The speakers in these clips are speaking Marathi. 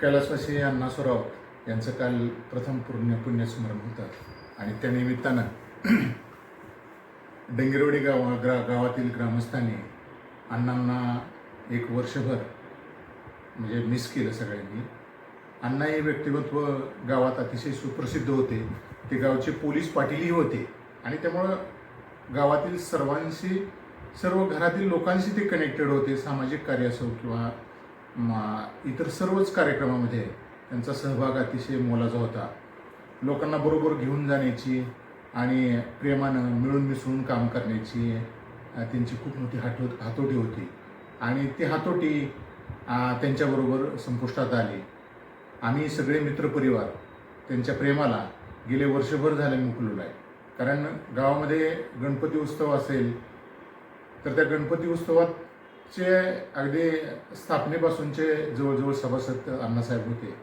कैलासवासी अण्णा सराव यांचं काल प्रथम पुण्यस्मरण होतं आणि त्या निमित्तानं डेंगरवाडी गावातील ग्रामस्थांनी अण्णांना एक वर्षभर म्हणजे मिस केलं सगळ्यांनी. अण्णा हे व्यक्तिमत्व गावात अतिशय सुप्रसिद्ध होते. ते गावचे पोलीस पाटीलही होते आणि त्यामुळं गावातील सर्व घरातील लोकांशी ते कनेक्टेड होते. सामाजिक कार्य असो किंवा इतर सर्वच कार्यक्रमामध्ये त्यांचा सहभाग अतिशय मोलाचा होता. लोकांना बरोबर घेऊन जाण्याची आणि प्रेमानं मिळून मिसळून काम करण्याची त्यांची खूप मोठी हातोटी होती आणि ती हातोटी त्यांच्याबरोबर संपुष्टात आली. आम्ही सगळे मित्रपरिवार त्यांच्या प्रेमाला गेले वर्षभर झाले मुकलेलो आहे. कारण गावामध्ये गणपती उत्सव असेल तर त्या गणपती उत्सवाचे अगदी स्थापनेपासूनचे जवळजवळ सभासद अण्णासाहेब होते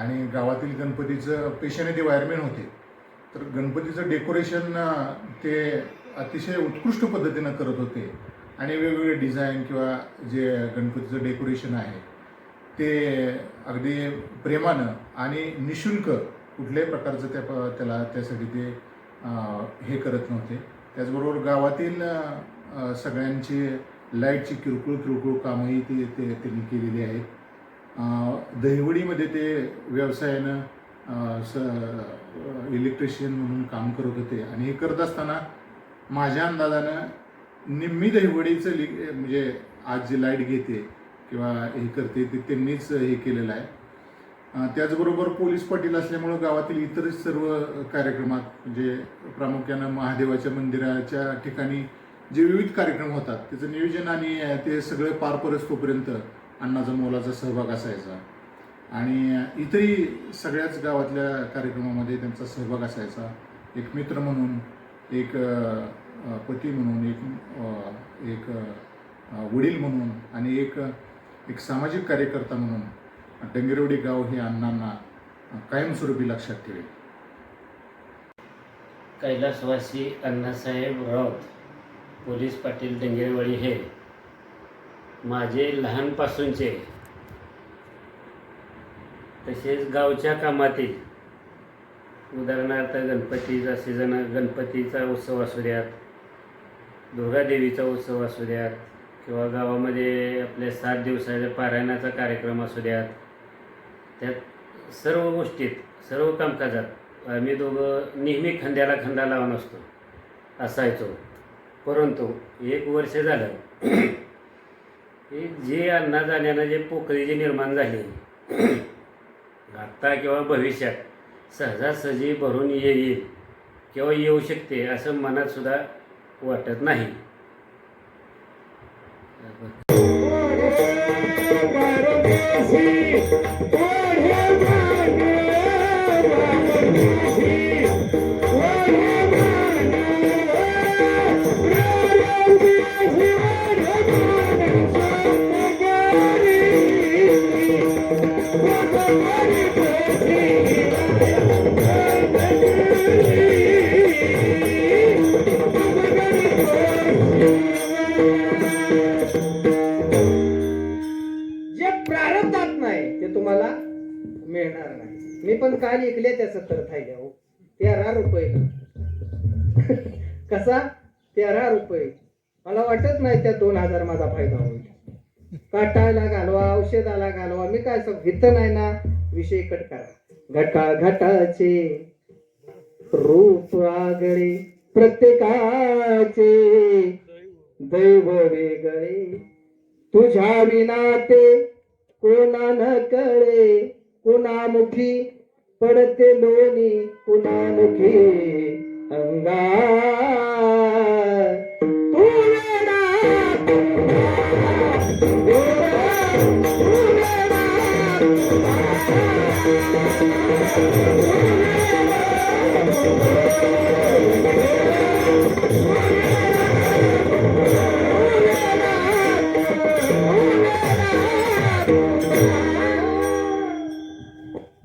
आणि गावातील गणपतीचं पेशाने ते वायरमॅन होते. तर गणपतीचं डेकोरेशन ते अतिशय उत्कृष्ट पद्धतीनं करत होते आणि वेगवेगळे डिझाईन किंवा जे गणपतीचं डेकोरेशन आहे ते अगदी प्रेमानं आणि निःशुल्क कुठल्याही प्रकारचं त्यासाठी ते करत नव्हते. त्याचबरोबर गावातील सगळ्यांची लाईटची किरकोळ कामंही त्यांनी केलेली आहेत. दहिवडीमध्ये ते व्यवसायानं इलेक्ट्रिशियन म्हणून काम करत होते आणि हे करत असताना माझ्या अंदाजानं निम्मी दहिवडीचं म्हणजे आज जे लाईट घेते किंवा हे करते ते त्यांनीच हे केलेलं आहे. त्याचबरोबर पोलीस पाटील असल्यामुळं गावातील इतर सर्व कार्यक्रमात म्हणजे प्रामुख्यानं महादेवाच्या मंदिराच्या ठिकाणी जे विविध कार्यक्रम होतात त्याचं नियोजन आणि ते सगळे पार पडोसपर्यंत अण्णाचा मोलाचा सहभाग असायचा आणि इतरही सगळ्याच गावातल्या कार्यक्रमामध्ये त्यांचा सहभाग असायचा. एक मित्र म्हणून, एक पती म्हणून, एक वडील म्हणून आणि एक सामाजिक कार्यकर्ता म्हणून डेंगरवाडी गाव हे अण्णांना कायमस्वरूपी लक्षात ठेवेल. कैलासवासी अण्णासाहेब राऊत पोलीस पाटील डेंगरवाडी हे माझे लहानपासूनचे तसेच गावच्या कामातील उदाहरणार्थ गणपतीचा सीझन, गणपतीचा उत्सव असू द्यात, दुर्गादेवीचा उत्सव असू द्यात किंवा गावामध्ये आपल्या 7 दिवसाच्या पारायणाचा कार्यक्रम असू द्यात, त्यात सर्व गोष्टीत सर्व कामकाजात आम्ही दोघं नेहमी खांद्याला खांदा लावून असायचो. परंतु 1 वर्ष झालं जे अण्णा जाण्यानं जे पोकळी जी निर्माण झाली आत्ता किंवा भविष्यात सहजासहजी भरून येईल किंवा येऊ शकते असं मनात सुद्धा वाटत नाही. मिळणार नाही. मी पण काल ऐकले त्याचं तर थायल्या 13 रुपये. कसा 13 रुपये. मला वाटत नाही त्या 2000 माझा फायदा होईल. काटायला घालवा, औषधाला घालवा, मी काय घेत नाही ना. विषय कट करा. घटा घटाचे रूप आगळे प्रत्येकाचे दैव वेगळे तुझ्या विना ते कोणा न कळे. कुणामुखी पडते लोणी कुणामुखी अंगार.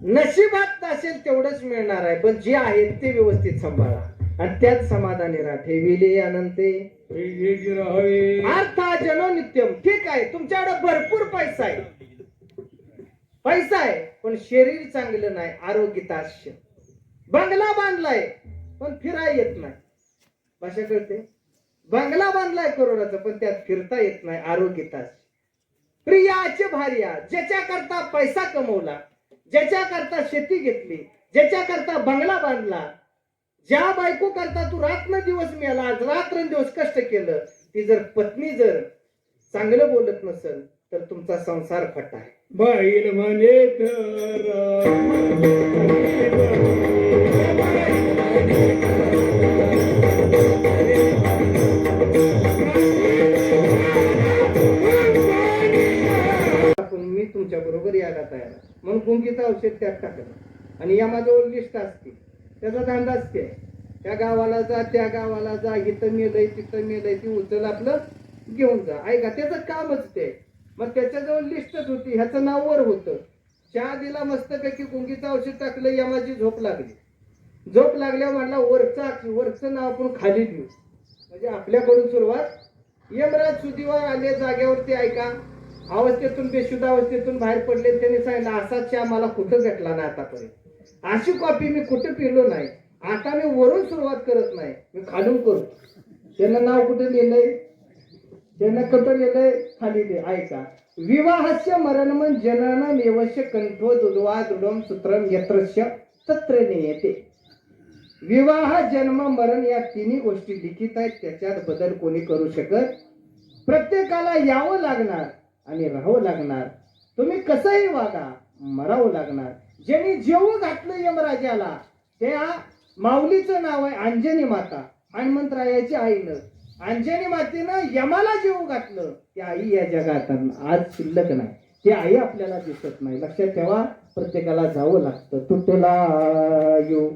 नशिबात असेल तेवढंच मिळणार आहे, पण जे आहे ते व्यवस्थित सांभाळा आणि त्यात समाधानी राहा. ठेविले अनंते अर्था जनो नित्यम. ठीक आहे, तुमच्याकडे भरपूर पैसा आहे, पैसा आहे पण शरीर चांगलं नाही, आरोग्य ताश्य. बंगला बांधलाय पण फिराय येत नाही. भाषा कळते? बंगला बांधलाय करोडाचा पण त्यात फिरता येत नाही, आरोग्य ताश्य. प्रियाचे भार्या, ज्याच्या करता पैसा कमवला, ज्याच्या करता शेती घेतली, ज्याच्या करता बंगला बांधला, ज्या बायको करता तू रात्रंदिवस मेला, रात्रंदिवस कष्ट केलं, ती जर पत्नी जर चांगलं बोलत नसेल तर तुमचा संसार फटा आहे. बैल म्हणे मी तुमच्या बरोबर यायला तयार आहे. म्हणून कुंकीचं औषध त्यात टाकलं आणि यामाजवळ लिस्ट असते, त्याचा धंदा असते. त्या गावाला जा, त्या गावाला जा, इथं मेलंय तिथं मेलंय, ती उचल आपलं घेऊन जा. ऐका, त्याचं कामच ते. मग त्याच्याजवळ लिस्टच होती, ह्याचं नाव वर होतं. चहा दिला मस्तपैकी, कुंकीचं औषध टाकलं, यमाची झोप लागली. झोप लागल्या म्हणला वरचं नाव आपण खाली देऊ. म्हणजे आपल्याकडून सुरुवात. यमराज सुधीवर आले जागेवरती. ऐका, अवस्थेतून बेशुद्ध अवस्थेतून बाहेर पडले. त्यांनी सांगितलं असा चहा मला कुठं भेटला नाही आतापर्यंत, अशी कॉफी मी कुठं पिलो नाही. आता मी वरून सुरुवात करत नाही, मी खालून करू. त्यांना नाव कुठे लिहिलंय, त्यांना कुठं लिहिलंय, खाली लिहि. ऐका, विवाहस्य मरणमन जननम येवश्य कंठो दुर्वा दृढम सूत्रम यत्रस्य तत्र नेयते. विवाह जन्म मरण या तिन्ही गोष्टी लिखित आहेत, त्याच्यात बदल कोणी करू शकत. प्रत्येकाला यावं लागणार आणि राहावं लागणार. तुम्ही कसंही वागा, मरावं लागणार. ज्यांनी जेवू घातलं यमराजाला, त्या माऊलीचं नाव आहे अंजनी माता. हनुमंतरायाची आईनं अंजनी मातेनं यमाला जेवू घातलं. त्या आई या जगात आज शिल्लक नाही. ती आई आपल्याला दिसत नाही. लक्षात ठेवा, प्रत्येकाला जावं लागतं. तुटला यो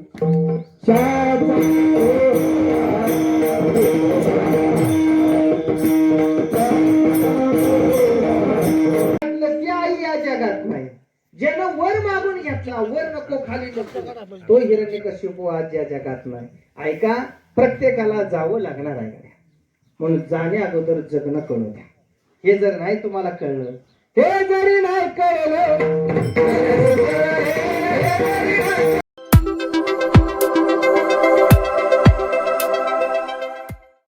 ती आई या जगात नाही. ज्यानं वर मागून घेतला, वर नको खाली नको, तो हिरण्यकशिपू आज या जगात नाही. ऐका, प्रत्येकाला जावं लागणार आहे. म्हणून जाण्या अगोदर जगणं कळू द्या. हे जर नाही तुम्हाला कळलं, हे जरी नाही कळलं